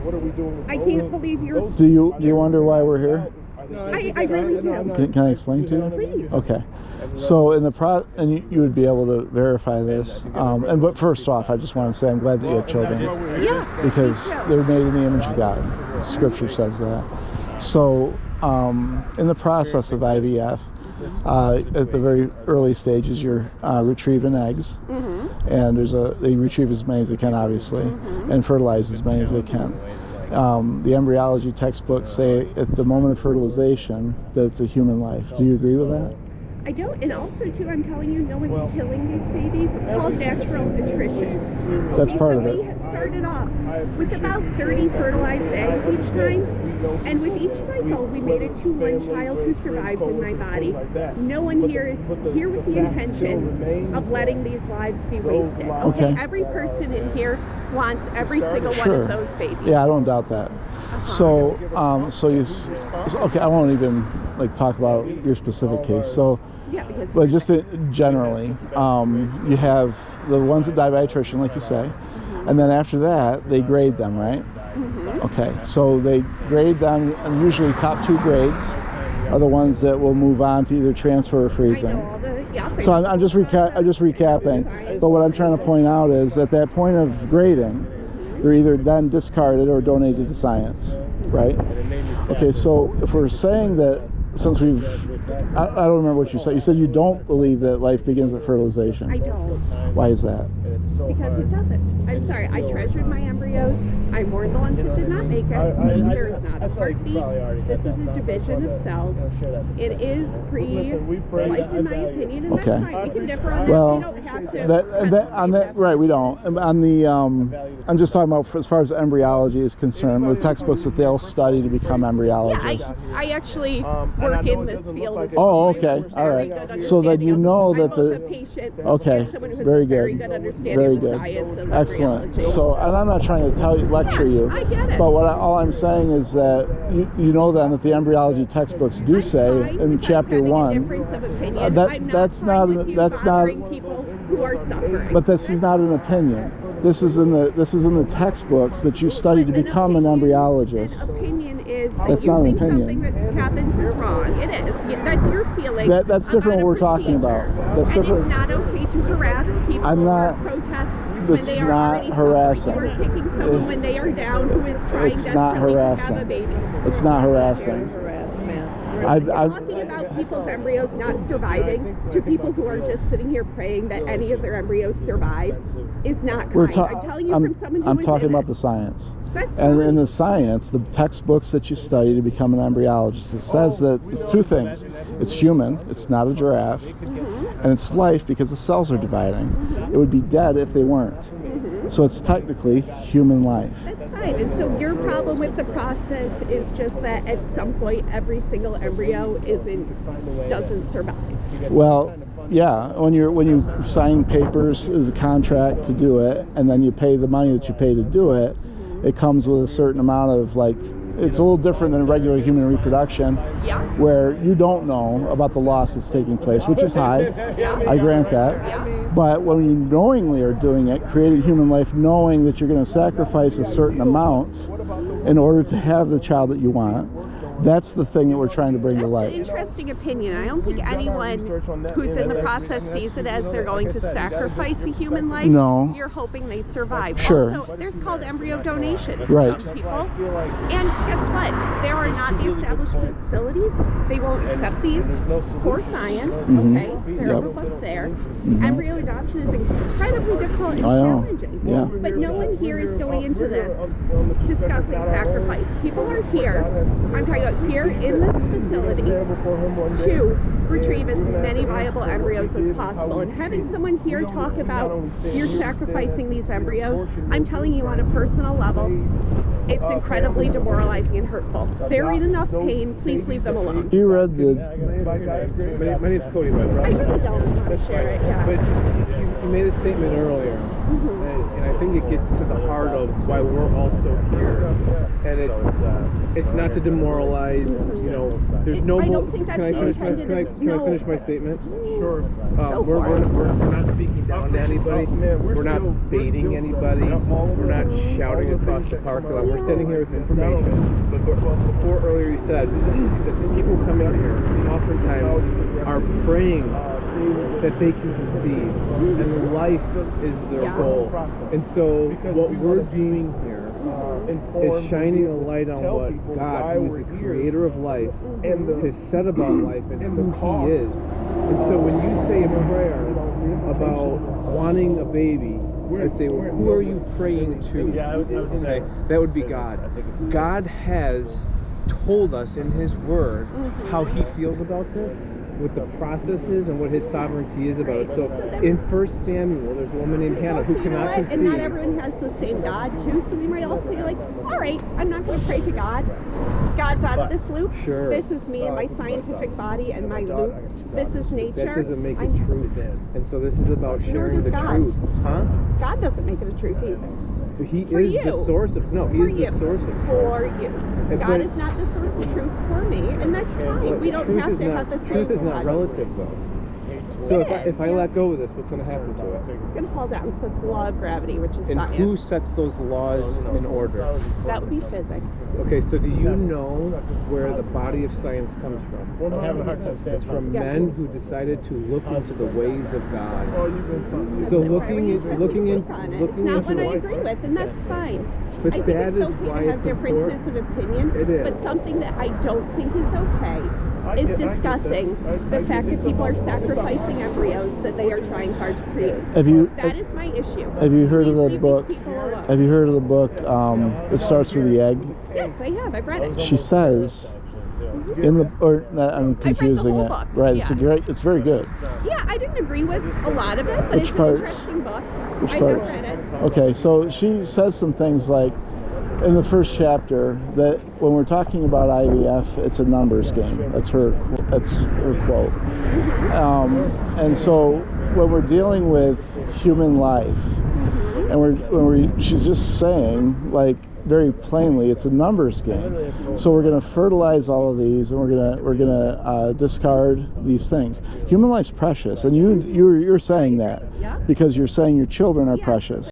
what are we doing? I can't believe you're... Do you wonder why we're here? I really do. Can I explain to you? Please. Okay. So in the and you would be able to verify this. But first off, I just want to say I'm glad that you have children. Yeah. Because they're made in the image of God. Scripture says that. So in the process of IVF, at the very early stages, you're retrieving eggs, and they retrieve as many as they can, obviously, and fertilize as many as they can. The embryology textbooks say at the moment of fertilization that it's a human life. Do you agree with that? I don't, and also too, I'm telling you, no one's killing these babies. It's called natural attrition. That's part of it. We had started off with about 30 fertilized eggs each time, and with each cycle, we made it to one child who survived in my body. No one here is here with the intention of letting these lives be wasted. Okay? Every person in here wants every single one of those babies. Yeah, I don't doubt that. So, okay, I won't even talk about your specific case. So. Yeah, because but just generally, you have the ones that die by attrition, like you say, and then after that, they grade them, right? Okay, so they grade them, and usually top 2 grades are the ones that will move on to either transfer or freezing. So I'm just recapping. But what I'm trying to point out is at that point of grading, they're either then discarded or donated to science, right? Okay, so if we're saying that, since I don't remember what you said. You said you don't believe that life begins at fertilization. I don't. Why is that? Because it doesn't. I'm sorry. I treasured my embryos. I mourned the ones that did not make it. There is not a heartbeat. This is a division of cells. It is pre-life, in my opinion, and that's fine. We can differ on that. We don't have to. Right, we don't. On the, I'm just talking about as far as embryology is concerned, the textbooks that they'll study to become embryologists. Yeah, I actually work in this field as well. Oh, okay, all right. So that you know that the patient. Okay, very good. Very good. Excellent. So, and I'm not trying to lecture you. I get it. But all I'm saying is that you know then that the embryology textbooks do say in chapter 1. That's not people who are suffering. But this is not an opinion. This is in the textbooks that you study to become an embryologist. An opinion is that's not an opinion. Something that happens is wrong. It is. That's your feeling. That's different. What we're talking about. That's different. It's not okay to harass people. I'm not. Or protest. It's not harassing. You are kicking someone when they are down who is trying desperately to have a baby. It's not harassing. I'm talking about people's embryos not surviving to people who are just sitting here praying that any of their embryos survive is not kind. I'm telling you from someone who I'm talking about the science. That's and in the science, the textbooks that you study to become an embryologist, it says that it's 2 things. It's human, it's not a giraffe, and it's life because the cells are dividing. It would be dead if they weren't. So it's technically human life. That's fine. And so your problem with the process is just that at some point every single embryo doesn't survive. Well, yeah. When you sign papers as a contract to do it, and then you pay the money that you pay to do it, it comes with a certain amount of it's a little different than regular human reproduction, where you don't know about the loss that's taking place, which is high. I grant that. But when you knowingly are doing it, creating human life, knowing that you're going to sacrifice a certain amount in order to have the child that you want, that's the thing that we're trying to bring to light. That's an interesting opinion. I don't think anyone who's in the process sees it as they're going to sacrifice a human life. No. You're hoping they survive. Sure. Also, there's called embryo donation. Right. Some people. And guess what? There are not the establishment facilities. They won't accept these for science. Okay. They're overbooked there. Embryo adoption is incredibly difficult and challenging. Yeah. But no one here is going into this discussing sacrifice. People are here. I'm talking about here in this facility to retrieve as many viable embryos as possible. And having someone here talk about you're sacrificing these embryos, I'm telling you on a personal level, it's incredibly demoralizing and hurtful. They're in enough pain. Please leave them alone. You read the... My name's Cody, by the way. I really don't want to share it, But you made a statement earlier, and I think think it gets to the heart of why we're also here, and it's not to demoralize. You know, there's no. I don't think that's can I finish my Can I finish my statement? Sure. We're not speaking down to anybody. We're not baiting anybody. We're not shouting across the parking lot. We're standing here with information. But before earlier you said that people coming here oftentimes are praying that they can conceive, and life is their goal. And so what we're doing here is shining a light on what God, who is the creator of life, has said about life and who He is. And so when you say a prayer about wanting a baby, I'd say, well, who are you praying to? Okay, that would be God. God has told us in His Word how He feels about this, what the process is, and what His sovereignty is about it. So in 1 Samuel, there's a woman named Hannah who cannot conceive. And not everyone has the same God, too, so we might all say, like, all right, I'm not going to pray to God. God's out of this loop. Sure. This is me and my scientific body and my loop. This is nature. That doesn't make it truth. And so this is about sharing the truth. Huh? God doesn't make it a truth either. But He is the source of He is the source of truth. For you. God is not the source of truth for me, and that's fine. We don't have to have the same truth is not God. relative, though. So if I let go of this, what's going to happen to it? It's going to fall down. So it's the law of gravity, which is and science. Who sets those laws in order? That would be physics. Okay, so do you know where the body of science comes from? I'm having a hard time saying. It's from men who decided to look into the ways of God. So looking it's not what I agree with, and that's fine. But I think that it's is okay why to have it's differences important. of opinion, It is. but something that I don't think is okay is discussing the fact that people are sacrificing embryos that they are trying hard to create. That is my issue. Have you heard of the Please book? leave these people alone. Have you heard of the book? It starts with the egg. Yes, I have. I've read it. She says in the I'm confusing whole it. book. Right, Yeah. it's very good. Yeah, I didn't agree with a lot of it, but Which it's parts? an interesting book. Which I parts? have read it. Okay, so she says some things like in the first chapter that when we're talking about IVF, it's a numbers game. That's her quote. And so when we're dealing with human life, and she's just saying, like, very plainly, it's a numbers game. So we're going to fertilize all of these, and we're gonna discard these things. Human life's precious, and you're saying that because you're saying your children are precious.